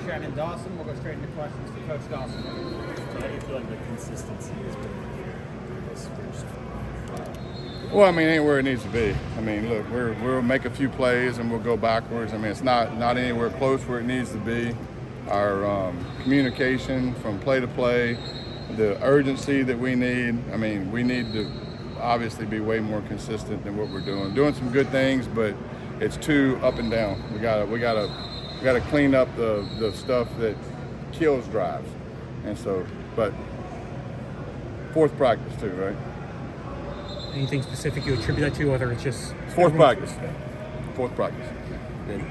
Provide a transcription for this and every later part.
Shannon Dawson. We'll go straight into questions for Coach Dawson. So how do you feel like the consistency has been here this first? Well, I mean, ain't where it needs to be. I mean, look, we'll make a few plays and we'll go backwards. I mean, it's not anywhere close where it needs to be. Our communication from play to play, the urgency that we need. I mean, we need to obviously be way more consistent than what we're doing. Doing some good things, but it's too up and down. We gotta clean up the stuff that kills drives. And so, but fourth practice too, right? Anything specific you attribute that to, whether it's just Fourth practice. Fourth practice. And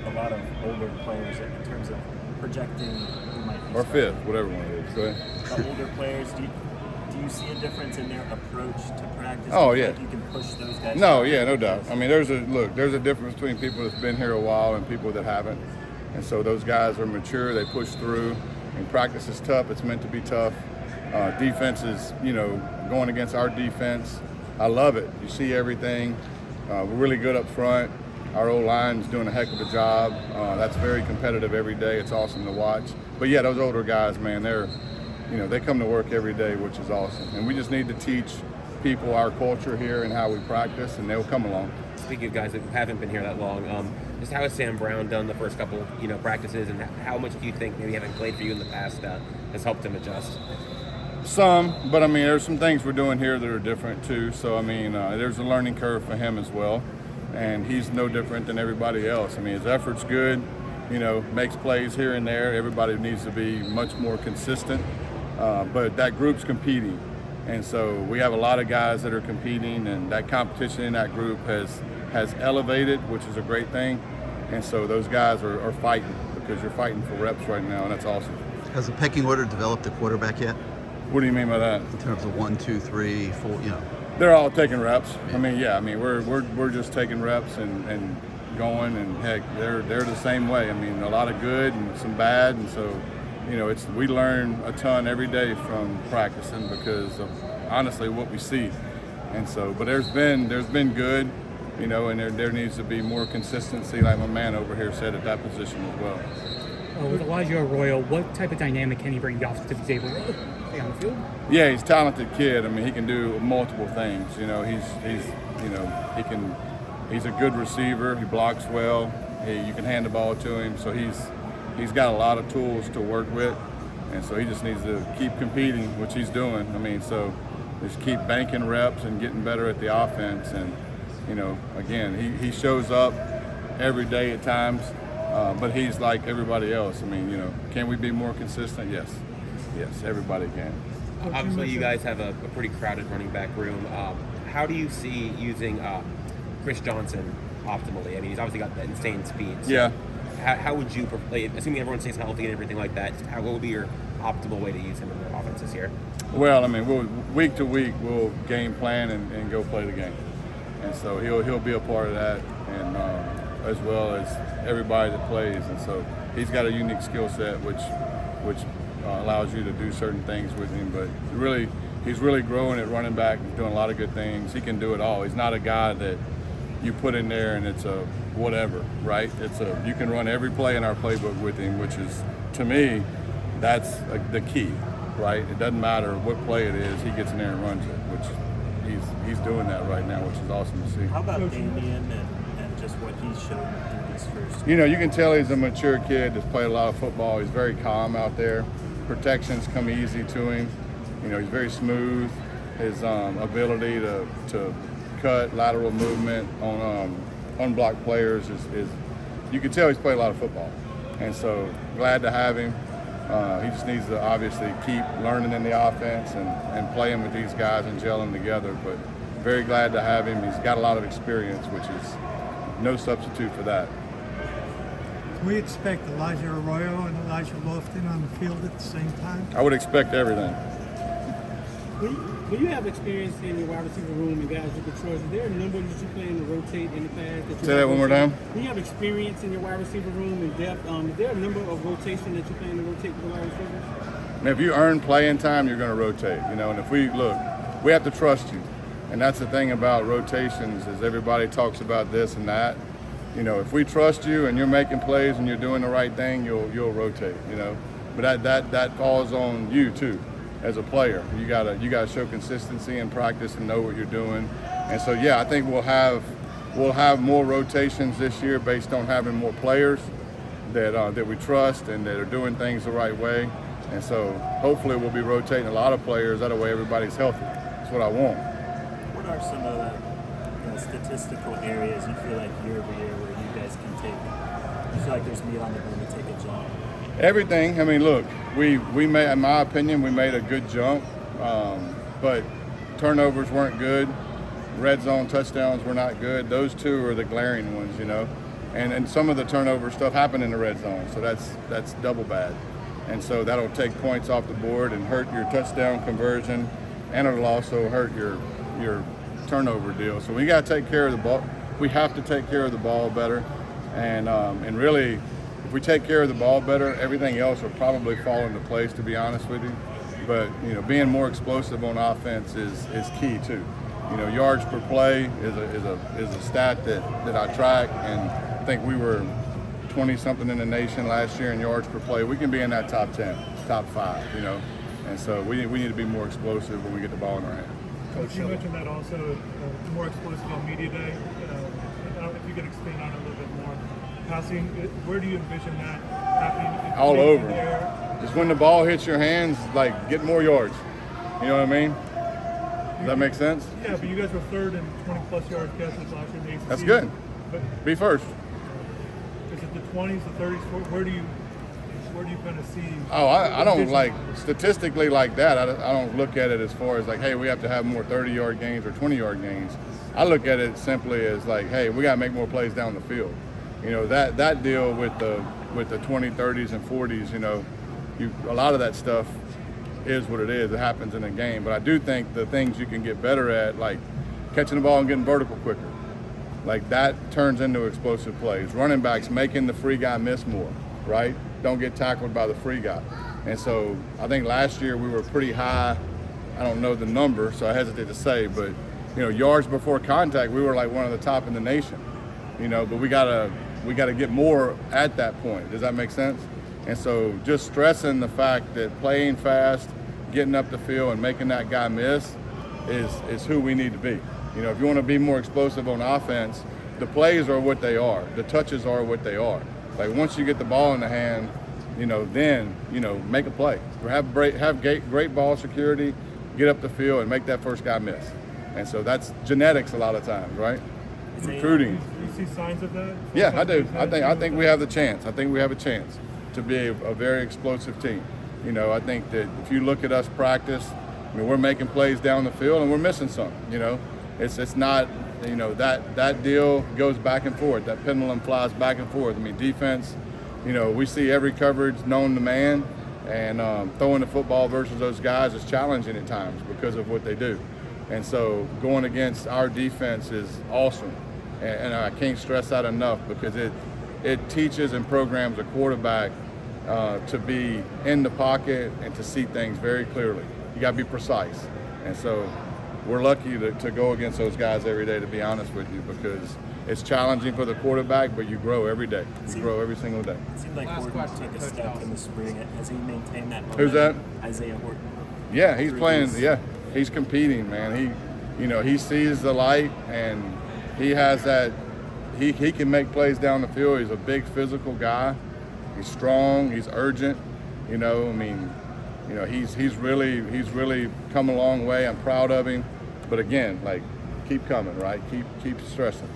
a lot of older players in terms of projecting who might be Or starting. fifth, whatever one it is. Go ahead. The older players, do you see a difference in their approach to practice? Oh, Do you yeah. think you can push those guys? No, yeah, no doubt. I mean, there's a difference between people that's been here a while and people that haven't. And so those guys are mature, they push through, and practice is tough, it's meant to be tough. Defense is, going against our defense. I love it. You see everything. We're really good up front. Our O-line is doing a heck of a job. That's very competitive every day. It's awesome to watch. But yeah, those older guys, man, they come to work every day, which is awesome. And we just need to teach people our culture here and how we practice, and they'll come along. Speaking of guys that haven't been here that long, just how has Sam Brown done the first couple, practices, and how much do you think maybe having played for you in the past has helped him adjust? Some, but I mean, there's some things we're doing here that are different too. So I mean, there's a learning curve for him as well, and he's no different than everybody else. I mean, his effort's good, makes plays here and there. Everybody needs to be much more consistent, but that group's competing, and so we have a lot of guys that are competing, and that competition in that group has elevated, which is a great thing. And so those guys are fighting because you're fighting for reps right now, and that's awesome. Has the pecking order developed a quarterback yet? What do you mean by that? In terms of 1, 2, 3, 4, They're all taking reps. I mean, yeah. I mean, we're just taking reps and going, and heck, they're the same way. I mean, a lot of good and some bad, and so we learn a ton every day from practicing because of honestly what we see, and so. But there's been good, and there needs to be more consistency, like my man over here said, at that position as well. with Elijah Arroyo, what type of dynamic can he bring to the offense if he's able to stay on the field? Yeah, he's a talented kid. I mean, he can do multiple things. He's a good receiver. He blocks well. You can hand the ball to him. So he's got a lot of tools to work with, and so he just needs to keep competing, which he's doing. I mean, so just keep banking reps and getting better at the offense. And again, he shows up every day at times, but he's like everybody else. I mean, can we be more consistent? Yes, everybody can. Obviously, you guys have a pretty crowded running back room. How do you see using Chris Johnson optimally? I mean, he's obviously got that insane speed. So yeah. How would you, assuming everyone stays healthy and everything like that, what would be your optimal way to use him in the offense this year? Well, I mean, week to week, we'll game plan and go play the game. And so he'll be a part of that, and as well as everybody that plays. And so he's got a unique skill set, which allows you to do certain things with him. But he's really growing at running back. He's doing a lot of good things. He can do it all. He's not a guy that you put in there and it's a whatever, right? You can run every play in our playbook with him, which is, to me, that's the key, right? It doesn't matter what play it is, he gets in there and runs it, which he's doing that right now, which is awesome to see. How about Damian and just what he's shown in his first? You can tell he's a mature kid that's played a lot of football. He's very calm out there. Protections come easy to him. He's very smooth. His ability to cut, lateral movement on unblocked players is you can tell he's played a lot of football. And so glad to have him. He just needs to obviously keep learning in the offense and playing with these guys and gelling together. But very glad to have him. He's got a lot of experience, which is no substitute for that. Can we expect Elijah Arroyo and Elijah Lofton on the field at the same time? I would expect everything. When you have experience in your wide receiver room and guys you can trust, is there a number that you plan to rotate in the past? Say that one more time. When you have experience in your wide receiver room and depth, is there a number of rotation that you plan to rotate with the wide receivers? And if you earn playing time, you're going to rotate. And if we have to trust you. And that's the thing about rotations is everybody talks about this and that. if we trust you and you're making plays and you're doing the right thing, you'll rotate, But that falls on you too, as a player. You gotta show consistency in practice and know what you're doing. And so I think we'll have more rotations this year based on having more players that we trust and that are doing things the right way. And so hopefully we'll be rotating a lot of players. That way everybody's healthy. That's what I want. What are some of the statistical areas you feel like year over year where you guys can you feel like there's meat on the bone to take a jump? Everything. I mean, look, we made, in my opinion, we made a good jump, but turnovers weren't good. Red zone touchdowns were not good. Those two are the glaring ones, And some of the turnover stuff happened in the red zone, so that's double bad. And so that'll take points off the board and hurt your touchdown conversion, and it'll also hurt your turnover deal. So we got to take care of the ball. We have to take care of the ball better, and really, if we take care of the ball better, everything else will probably fall into place. To be honest with you, but being more explosive on offense is key too. Yards per play is a stat that I track, and I think we were 20-something in the nation last year in yards per play. We can be in that top 10, top 5, and so we need to be more explosive when we get the ball in our hand. Coach, you mentioned that also more explosive on media day. I don't know if you could expand on it a little bit more. Passing, where do you envision that happening? All over. Just when the ball hits your hands, get more yards. You know what I mean? Does that make sense? Yeah, but you guys were third in 20-plus yard catches last year in the ACC. That's good. But be first. Is it the 20s, the 30s? Where do you kind of see? Oh, I don't statistically like that. I don't look at it as far as hey, we have to have more 30-yard gains or 20-yard gains. I look at it simply as hey, we got to make more plays down the field. That deal with the 20, 30s, and 40s. A lot of that stuff is what it is. It happens in a game. But I do think the things you can get better at, like catching the ball and getting vertical quicker, that turns into explosive plays. Running backs making the free guy miss more, right? Don't get tackled by the free guy. And so I think last year we were pretty high. I don't know the number, so I hesitate to say, but yards before contact, we were one of the top in the nation. But we gotta get more at that point. Does that make sense? And so just stressing the fact that playing fast, getting up the field, and making that guy miss is who we need to be. If you want to be more explosive on offense, the plays are what they are. The touches are what they are. Once you get the ball in the hand, then make a play. Have great ball security, get up the field, and make that first guy miss. And so that's genetics a lot of times, right? Recruiting. Do you see signs of that? Yeah, I do. I think we have the chance. I think we have a chance to be a very explosive team. I think that if you look at us practice, we're making plays down the field and we're missing some. It's not, that deal goes back and forth. That pendulum flies back and forth. Defense, we see every coverage known to man, and throwing the football versus those guys is challenging at times because of what they do. And so going against our defense is awesome. And I can't stress that enough because it teaches and programs a quarterback to be in the pocket and to see things very clearly. You got to be precise. And so we're lucky to go against those guys every day, to be honest with you, because it's challenging for the quarterback, but you grow every day. You grow every single day. It seemed like Horton took a step in the spring. Has he maintained that momentum? Who's that? Isaiah Horton. Yeah, he's playing. Yeah, he's competing, man. He sees the light, and he has that. He can make plays down the field. He's a big physical guy. He's strong. He's urgent. He's really come a long way. I'm proud of him. But again, keep coming, right? Keep stressing.